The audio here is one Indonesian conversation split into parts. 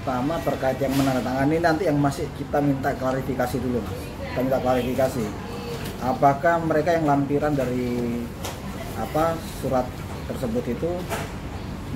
pertama terkait yang menandatangani, nanti yang masih kita minta klarifikasi dulu Mas. Kita minta klarifikasi. Apakah mereka yang lampiran dari surat tersebut itu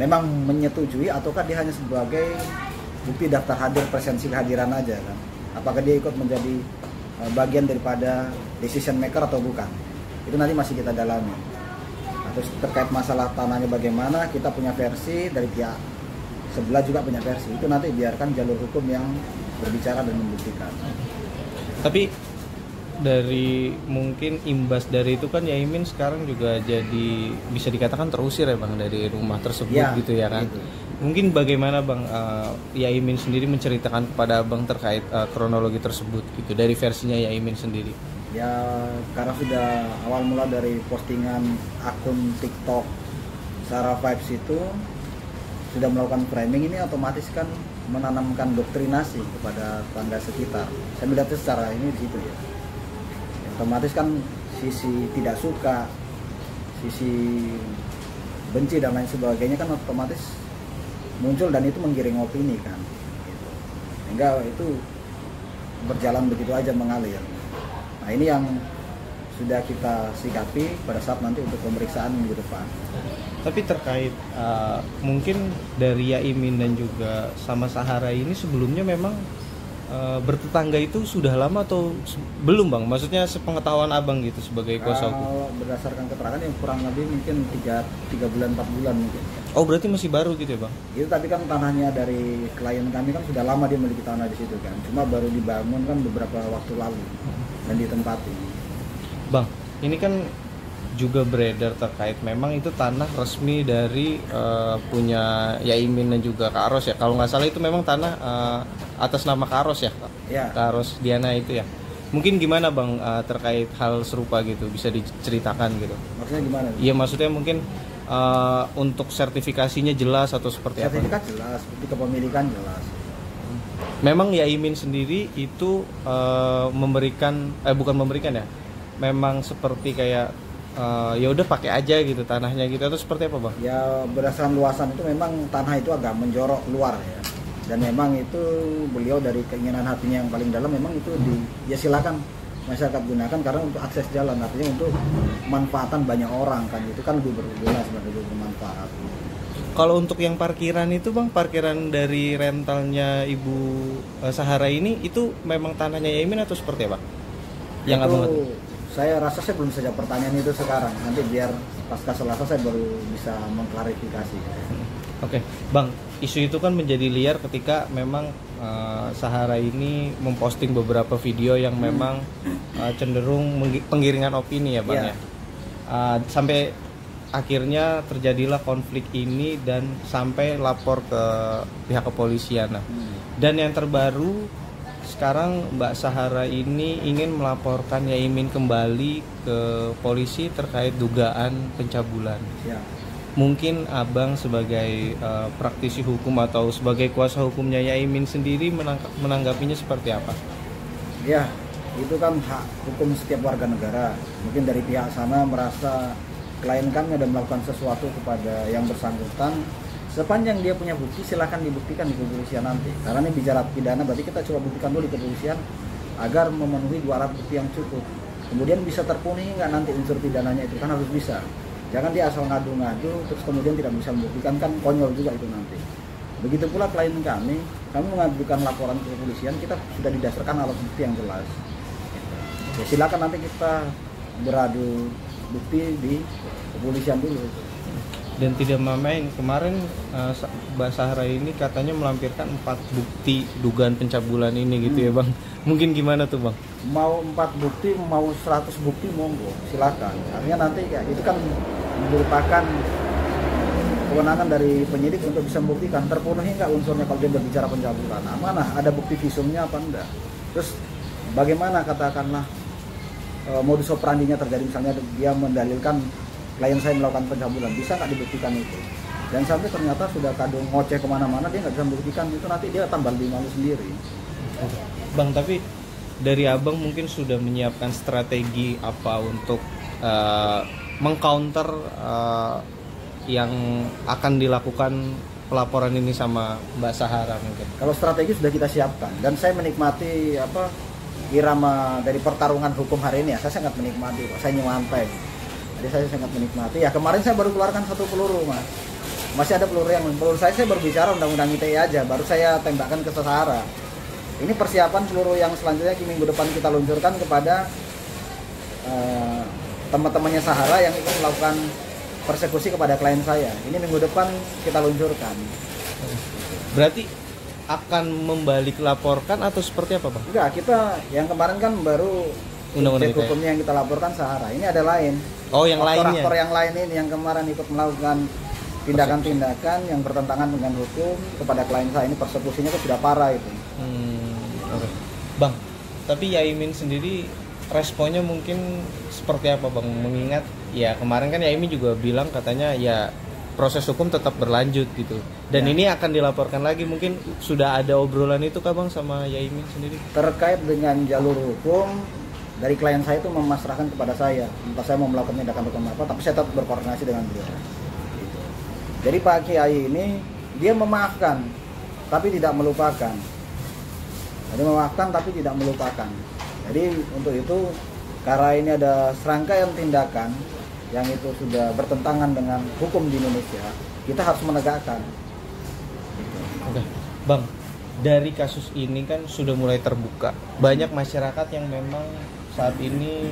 memang menyetujui ataukah dia hanya sebagai bukti daftar hadir presensi kehadiran aja kan? Apakah dia ikut menjadi bagian daripada decision maker atau bukan? Itu nanti masih kita dalami. Nah, terus terkait masalah tanahnya bagaimana, kita punya versi, dari pihak sebelah juga punya versi. Itu nanti biarkan jalur hukum yang berbicara dan membuktikan. Tapi dari mungkin imbas dari itu kan Yaimin sekarang juga jadi bisa dikatakan terusir ya Bang dari rumah tersebut ya, gitu ya kan. Gitu. Mungkin bagaimana Bang Yaimin sendiri menceritakan kepada Abang terkait kronologi tersebut gitu dari versinya Yaimin sendiri. Ya karena sudah awal mula dari postingan akun TikTok Sarah Vibes itu sudah melakukan framing, ini otomatis kan menanamkan doktrinasi kepada tetangga sekitar. Saya melihatnya secara ini di situ ya. Otomatis kan sisi tidak suka, sisi benci dan lain sebagainya kan otomatis muncul dan itu menggiring opini kan gitu. Sehingga itu berjalan begitu aja mengalir. Nah ini yang sudah kita sikapi pada saat nanti untuk pemeriksaan minggu depan. Tapi terkait mungkin dari Yaimin dan juga sama Sahara ini sebelumnya memang bertetangga itu sudah lama atau belum Bang? Maksudnya sepengetahuan Abang gitu sebagai kuasa hukum. Kalau berdasarkan keterangan yang kurang lebih mungkin 3 bulan 4 bulan mungkin. Oh berarti masih baru gitu ya Bang? Itu tapi kan tanahnya dari klien kami kan sudah lama dia memiliki tanah di situ kan. Cuma baru dibangun kan beberapa waktu lalu dan ditempati. Bang, ini kan juga beredar terkait memang itu tanah resmi dari punya Yaimin dan juga Kak Ros ya. Kalau nggak salah itu memang tanah atas nama Kak Ros ya, ya. Kak Ros Diana itu ya. Mungkin gimana Bang terkait hal serupa gitu, bisa diceritakan gitu? Maksudnya gimana? Iya maksudnya mungkin untuk sertifikasinya jelas atau seperti apa? Sertifikat jelas, bukti kepemilikan jelas. Memang Yaimin sendiri itu bukan memberikan ya, memang seperti kayak ya udah pakai aja gitu tanahnya gitu, atau seperti apa Bang? Ya berdasarkan luasan itu memang tanah itu agak menjorok keluar ya, dan memang itu beliau dari keinginan hatinya yang paling dalam memang itu ya silakan masyarakat gunakan karena untuk akses jalan, artinya untuk manfaatan banyak orang kan, itu kan lebih berguna sebenarnya, lebih bermanfaat. Kalau untuk yang parkiran itu Bang, parkiran dari rentalnya Ibu Sahara ini itu memang tanahnya Yaimin atau seperti apa? Yang Abang ngerti? Saya rasa saya belum saja pertanyaan itu sekarang. Nanti biar pasca Selasa saya baru bisa mengklarifikasi. Oke, Bang, isu itu kan menjadi liar ketika memang Sahara ini memposting beberapa video yang memang cenderung penggiringan opini ya Bang ya. Sampai akhirnya terjadilah konflik ini dan sampai lapor ke pihak kepolisian. Dan yang terbaru sekarang Mbak Sahara ini ingin melaporkan Yaimin kembali ke polisi terkait dugaan pencabulan. Ya. Mungkin Abang sebagai praktisi hukum atau sebagai kuasa hukumnya Yaimin sendiri menanggapinya seperti apa? Ya, itu kan hak hukum setiap warga negara. Mungkin dari pihak sana merasa klien kami ada melakukan sesuatu kepada yang bersangkutan. Sepanjang dia punya bukti, silakan dibuktikan di kepolisian nanti. Karena ini bicara pidana, berarti kita coba buktikan dulu di kepolisian agar memenuhi 2 alat bukti yang cukup. Kemudian bisa terpenuhi nggak nanti unsur pidananya itu, kan harus bisa. Jangan dia asal ngadu-ngadu terus kemudian tidak bisa membuktikan, kan konyol juga itu nanti. Begitu pula klien kami mengajukan laporan ke kepolisian, kita sudah didasarkan alat bukti yang jelas. Ya, silakan nanti kita beradu bukti di kepolisian dulu. Dan tidak main kemarin Mbak Sahara ini katanya melampirkan 4 bukti dugaan pencabulan ini gitu ya Bang. Mungkin gimana tuh Bang? Mau 4 bukti, mau 100 bukti monggo, silakan. Artinya nanti ya itu kan merupakan kewenangan dari penyidik untuk bisa membuktikan terpenuhi nggak unsurnya kalau dia berbicara pencabulan. Nah, mana ada bukti visumnya apa enggak? Terus bagaimana katakanlah modus operandinya terjadi, misalnya dia mendalilkan klien saya melakukan pencabulan, bisa nggak dibuktikan itu? Dan sampai ternyata sudah kadung ngoceh kemana-mana, dia nggak bisa membuktikan itu, nanti dia tambah lebih malu sendiri. Bang, tapi dari Abang mungkin sudah menyiapkan strategi apa untuk mengcounter yang akan dilakukan pelaporan ini sama Mbak Sahara mungkin? Kalau strategi sudah kita siapkan dan saya menikmati irama dari pertarungan hukum hari ini ya. Saya sangat menikmati, saya nyantai. Jadi saya sangat menikmati. Ya kemarin saya baru keluarkan 1 peluru, Mas. Masih ada peluru saya berbicara undang-undang ITE aja, baru saya tembakkan ke Sahara. Ini persiapan peluru yang selanjutnya minggu depan kita luncurkan kepada teman-temannya Sahara yang ikut melakukan persekusi kepada klien saya. Ini minggu depan kita luncurkan. Berarti akan membalik laporkan atau seperti apa, Bang? Enggak, kita yang kemarin kan baru undang-undang hukumnya yang kita laporkan Sahara. Ini ada lain. Oh, yang lainnya. Aktor yang lain ini yang kemarin ikut melakukan tindakan-tindakan yang bertentangan dengan hukum kepada klien saya. Ini persekusinya itu sudah parah itu. Okay. Bang, tapi Yaimin sendiri responnya mungkin seperti apa, Bang? Mengingat ya kemarin kan Yaimin juga bilang katanya ya proses hukum tetap berlanjut gitu. Dan ini akan dilaporkan lagi, mungkin sudah ada obrolan itu kah, Bang, sama Yaimin sendiri? Terkait dengan jalur hukum dari klien saya itu memasrahkan kepada saya. Entah saya mau melakukan tindakan hukum apa, tapi saya tetap berkoordinasi dengan beliau. Gitu. Jadi Pak Kiai ini dia memaafkan tapi tidak melupakan. Jadi memaafkan tapi tidak melupakan. Jadi untuk itu karena ini ada serangkaian tindakan yang itu sudah bertentangan dengan hukum di Indonesia, kita harus menegakkan. Oke, Bang, dari kasus ini kan sudah mulai terbuka. Banyak masyarakat yang memang saat ini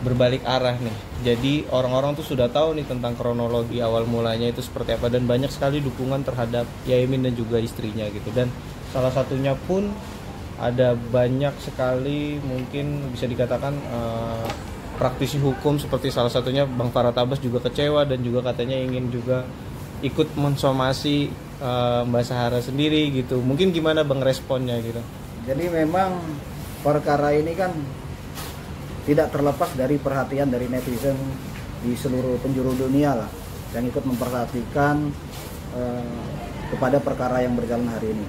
berbalik arah nih. Jadi orang-orang tuh sudah tahu nih tentang kronologi awal mulanya itu seperti apa, dan banyak sekali dukungan terhadap Yaimin dan juga istrinya gitu. Dan salah satunya pun ada banyak sekali mungkin bisa dikatakan praktisi hukum seperti salah satunya Bang Farhat Abbas juga kecewa dan juga katanya ingin juga ikut mensomasi Mbak Sahara sendiri gitu. Mungkin gimana Bang responnya gitu? Jadi memang perkara ini kan tidak terlepas dari perhatian dari netizen di seluruh penjuru dunia lah, yang ikut memperhatikan kepada perkara yang berjalan hari ini.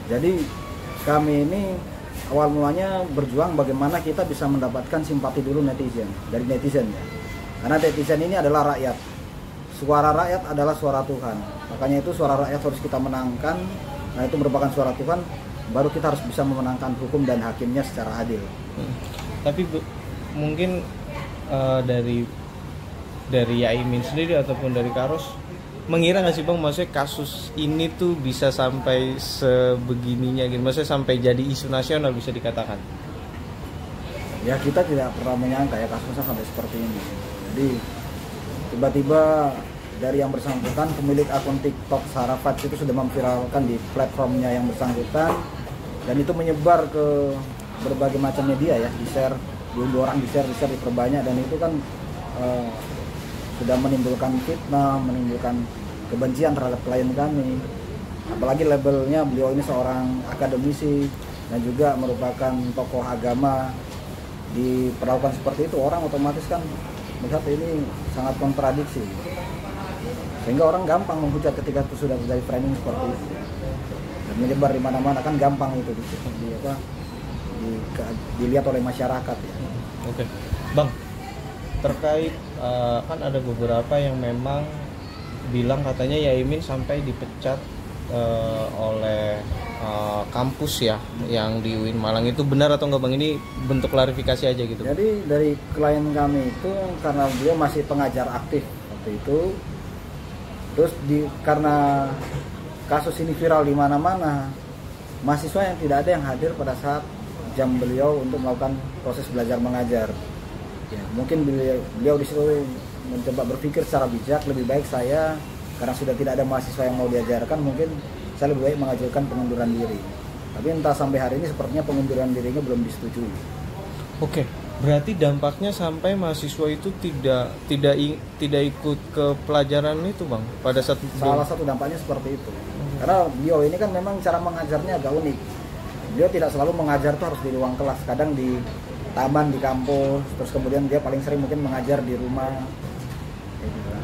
Jadi kami ini awal mulanya berjuang bagaimana kita bisa mendapatkan simpati dulu dari netizen ya. Karena netizen ini adalah rakyat. Suara rakyat adalah suara Tuhan. Makanya itu suara rakyat harus kita menangkan. Nah, itu merupakan suara Tuhan, baru kita harus bisa memenangkan hukum dan hakimnya secara adil. Tapi mungkin dari Yaimin sendiri ataupun dari Karos mengira nggak sih Bang, maksudnya kasus ini tuh bisa sampai sebegininya gitu, maksudnya sampai jadi isu nasional bisa dikatakan? Ya kita tidak pernah menyangka ya kasusnya sampai seperti ini. Jadi tiba-tiba dari yang bersangkutan, pemilik akun TikTok Sarafat itu sudah memviralkan di platformnya yang bersangkutan, dan itu menyebar ke berbagai macam media ya, di-share, diunduh orang, di-share, diperbanyak, dan itu kan sudah menimbulkan fitnah, menimbulkan kebencian terhadap klien kami. Apalagi labelnya beliau ini seorang akademisi dan juga merupakan tokoh agama. Diperlakukan seperti itu, orang otomatis kan melihat ini sangat kontradiksi, sehingga orang gampang menghujat ketika itu sudah terjadi framing seperti itu dan menyebar di mana-mana, kan gampang itu dilihat oleh masyarakat ya. Oke, Bang, terkait kan ada beberapa yang memang bilang katanya Yaimin sampai dipecat oleh kampus ya yang di UIN Malang. Itu benar atau enggak Bang? Ini bentuk klarifikasi aja gitu. Jadi dari klien kami itu karena beliau masih pengajar aktif waktu itu, terus karena kasus ini viral di mana-mana, mahasiswa yang tidak ada yang hadir pada saat jam beliau untuk melakukan proses belajar mengajar. Ya, mungkin beliau di situ mencoba berpikir secara bijak, lebih baik saya, karena sudah tidak ada mahasiswa yang mau diajarkan, mungkin saya lebih baik mengajukan pengunduran diri. Tapi entah sampai hari ini sepertinya pengunduran dirinya belum disetujui. Oke, berarti dampaknya sampai mahasiswa itu tidak ikut ke pelajaran itu Bang pada saat salah satu dampaknya seperti itu. Karena beliau ini kan memang cara mengajarnya agak unik. Beliau tidak selalu mengajar tuh harus di ruang kelas, kadang di taman, di kampus, terus kemudian dia paling sering mungkin mengajar di rumah.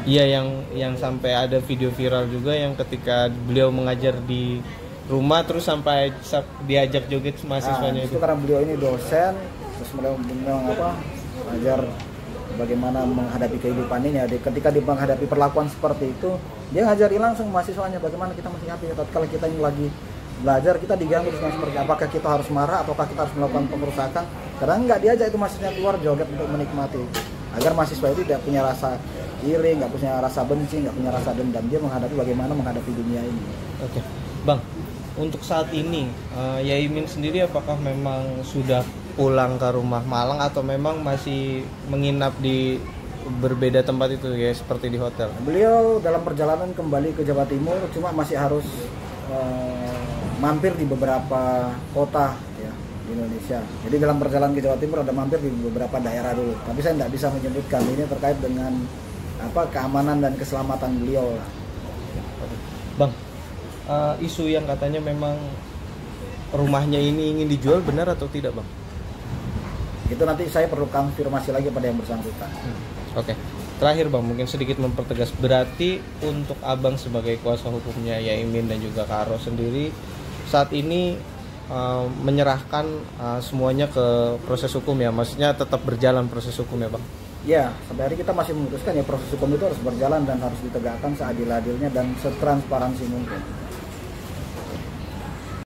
Iya, yang sampai ada video viral juga yang ketika beliau mengajar di rumah terus sampai diajak joget mahasiswanya. Itu karena beliau ini dosen, terus memang mengajar bagaimana menghadapi kehidupan ini. Ketika dia menghadapi perlakuan seperti itu, Dia ngajari langsung mahasiswanya bagaimana kita mensikapi. Kalau kita ini lagi belajar, kita diganggu dengan seperti apakah kita harus marah ataukah kita harus melakukan pengerusakan. Karena enggak, diajak itu mahasiswanya keluar joget untuk menikmati, agar mahasiswa itu tidak punya rasa iri, nggak punya rasa benci, nggak punya rasa dendam. Dia menghadapi bagaimana menghadapi dunia ini. Oke, Bang. Untuk saat ini, Yaimin sendiri apakah memang sudah pulang ke rumah Malang atau memang masih menginap di berbeda tempat itu ya, seperti di hotel? Beliau dalam perjalanan kembali ke Jawa Timur, cuma masih harus mampir di beberapa kota ya di Indonesia. Jadi dalam perjalanan ke Jawa Timur ada mampir di beberapa daerah dulu. Tapi saya tidak bisa menyebutkan, ini terkait dengan keamanan dan keselamatan beliau lah. Bang, isu yang katanya memang rumahnya ini ingin dijual, benar atau tidak, Bang? Itu nanti saya perlu konfirmasi lagi pada yang bersangkutan. Oke. Terakhir, Bang, mungkin sedikit mempertegas, berarti untuk Abang sebagai kuasa hukumnya Yaimin dan juga Kak Aro sendiri saat ini menyerahkan semuanya ke proses hukum ya, maksudnya tetap berjalan proses hukum ya, Bang? Ya, sampai hari kita masih memutuskan ya proses hukum itu harus berjalan dan harus ditegakkan seadil-adilnya dan setransparansi mungkin.